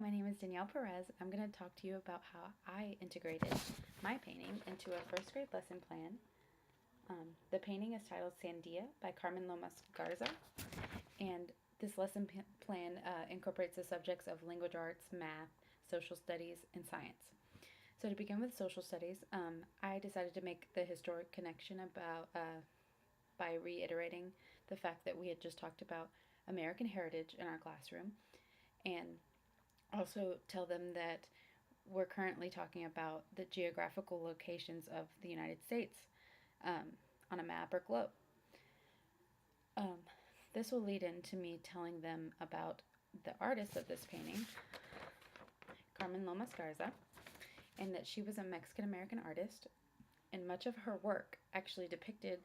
My name is Danielle Perez. I'm going to talk to you about how I integrated my painting into a first grade lesson plan. The painting is titled Sandia by Carmen Lomas Garza, and this lesson plan incorporates the subjects of language arts, math, social studies, and science. So to begin with social studies, I decided to make the historic connection by reiterating the fact that we had just talked about American heritage in our classroom, and also tell them that we're currently talking about the geographical locations of the United States um, on a map or globe. Um, this will lead into me telling them about the artist of this painting, Carmen Lomas Garza, and that she was a Mexican American artist, and much of her work actually depicted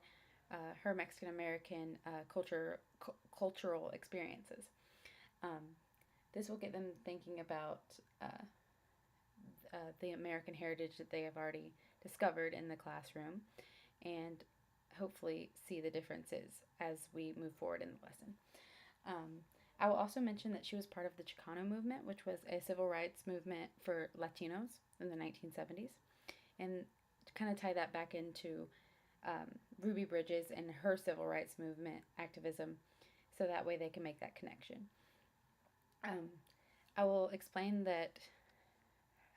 her Mexican American cultural experiences. Um, this will get them thinking about the American heritage that they have already discovered in the classroom, and hopefully see the differences as we move forward in the lesson. Um, I will also mention that she was part of the Chicano movement, which was a civil rights movement for Latinos in the 1970s, and to kind of tie that back into Ruby Bridges and her civil rights movement activism, so that way they can make that connection. Um, I will explain that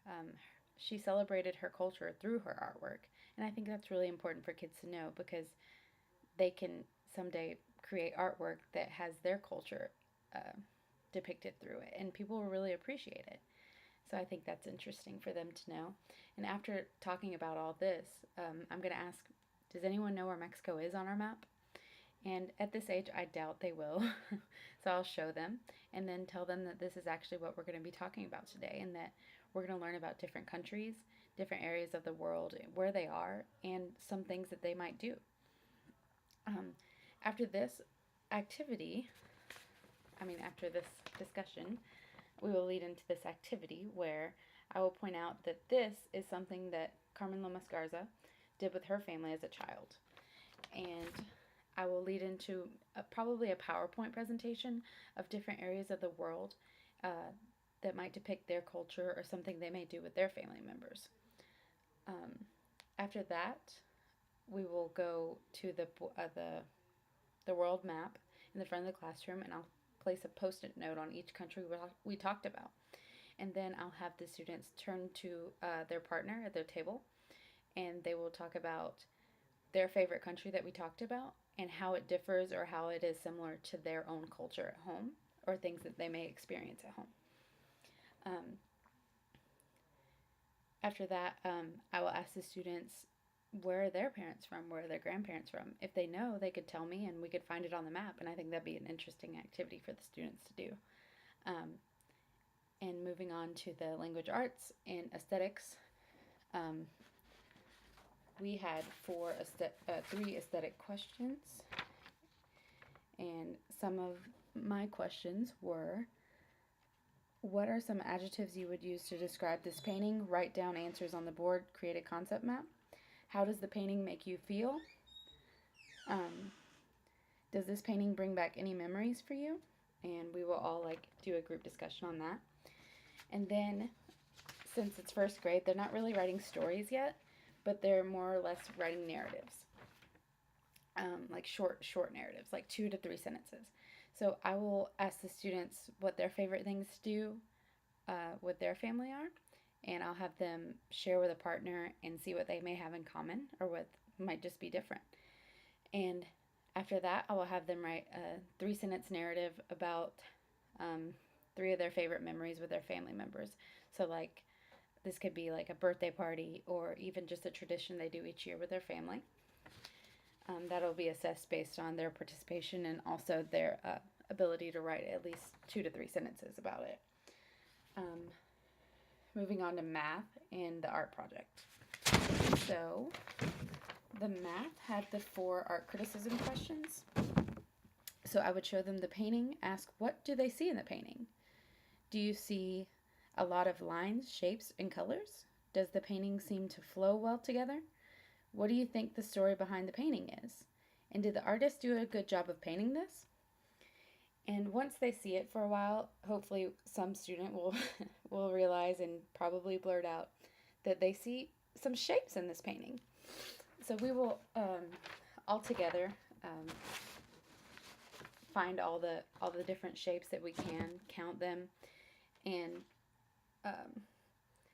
um, she celebrated her culture through her artwork, and I think that's really important for kids to know because they can someday create artwork that has their culture uh, depicted through it, and people will really appreciate it. So I think that's interesting for them to know. And after talking about all this, I'm going to ask, does anyone know where Mexico is on our map? And at this age, I doubt they will. So I'll show them and then tell them that this is actually what we're going to be talking about today, and that we're going to learn about different countries, different areas of the world, where they are, and some things that they might do. Um, after this activity, after this discussion, we will lead into this activity where I will point out that this is something that Carmen Lomas Garza did with her family as a child. And I will lead into probably a PowerPoint presentation of different areas of the world that might depict their culture or something they may do with their family members. Um, After that, we will go to the world map in the front of the classroom, and I'll place a post-it note on each country we talked about. And then I'll have the students turn to their partner at their table, and they will talk about their favorite country that we talked about and how it differs or how it is similar to their own culture at home or things that they may experience at home. Um, After that, I will ask the students where are their parents from, where are their grandparents from. If they know, they could tell me and we could find it on the map, and I think that'd be an interesting activity for the students to do. Um, and moving on to the language arts and aesthetics, um, we had three aesthetic questions, and some of my questions were: what are some adjectives you would use to describe this painting? Write down answers on the board, create a concept map. How does the painting make you feel? Um, does this painting bring back any memories for you? And we will all do a group discussion on that. And then, since it's first grade, they're not really writing stories yet, but they're more or less writing narratives, like short narratives, like 2 to 3 sentences. So I will ask the students what their favorite things to do with their family are, and I'll have them share with a partner and see what they may have in common or what might just be different. And after that, I will have them write a 3 sentence narrative about three of their favorite memories with their family members. So, like, this could be like a birthday party or even just a tradition they do each year with their family. That'll be assessed based on their participation and also their ability to write at least 2 to 3 sentences about it. Moving on to math and the art project. So, the math had the 4 art criticism questions. So I would show them the painting, ask what do they see in the painting? Do you see a lot of lines, shapes, and colors? Does the painting seem to flow well together? What do you think the story behind the painting is? And did the artist do a good job of painting this? And once they see it for a while, hopefully some student will will realize and probably blurt out that they see some shapes in this painting. So we will all together find all the different shapes that we can, count them, and um,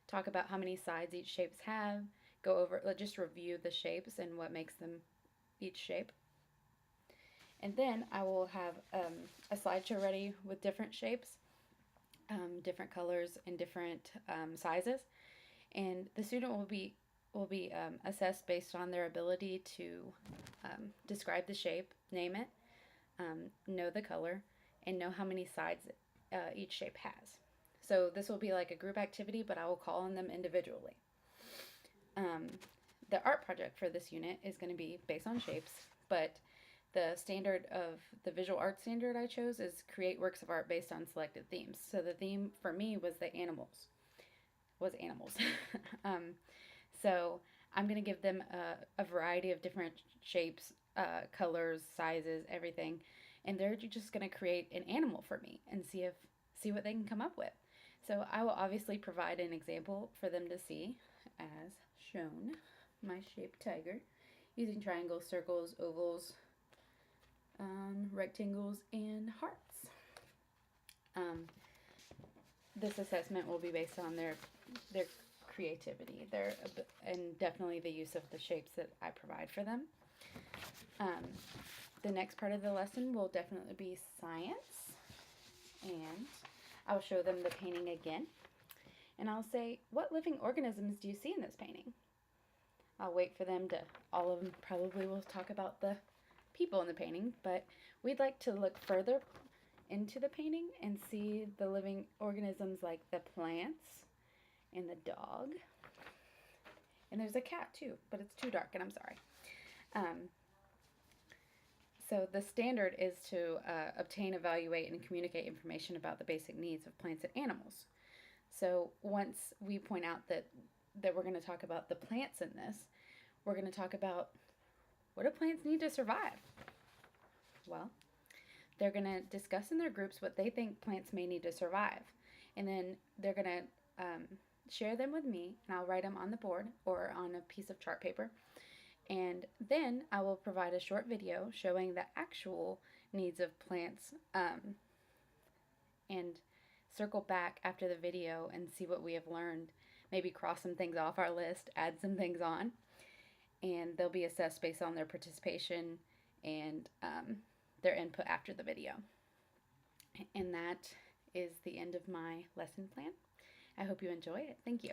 talk about how many sides each shapes have. Go over, just review the shapes and what makes them each shape. And then I will have a slideshow ready with different shapes, different colors, and different sizes. And the student will be assessed based on their ability to describe the shape, name it, know the color, and know how many sides each shape has. So this will be like a group activity, but I will call on them individually. Um, the art project for this unit is going to be based on shapes, but the standard of the visual art standard I chose is create works of art based on selected themes. So the theme for me was animals. um, so I'm going to give them a variety of different shapes, colors, sizes, everything, and they're just going to create an animal for me and see what they can come up with. So I will obviously provide an example for them to see, as shown. My shaped tiger, using triangles, circles, ovals, rectangles, and hearts. Um, this assessment will be based on their creativity, and definitely the use of the shapes that I provide for them. Um, the next part of the lesson will definitely be science, and I'll show them the painting again, and I'll say, what living organisms do you see in this painting? I'll wait for them to, all of them probably will talk about the people in the painting, but we'd like to look further into the painting and see the living organisms like the plants and the dog. And there's a cat too, but it's too dark and I'm sorry. So the standard is to obtain, evaluate, and communicate information about the basic needs of plants and animals. So once we point out that we're going to talk about the plants in this, we're going to talk about what do plants need to survive? Well, they're going to discuss in their groups what they think plants may need to survive. And then they're going to share them with me, and I'll write them on the board or on a piece of chart paper. And then I will provide a short video showing the actual needs of plants and circle back after the video and see what we have learned. Maybe cross some things off our list, add some things on, and they'll be assessed based on their participation and their input after the video. And that is the end of my lesson plan. I hope you enjoy it. Thank you.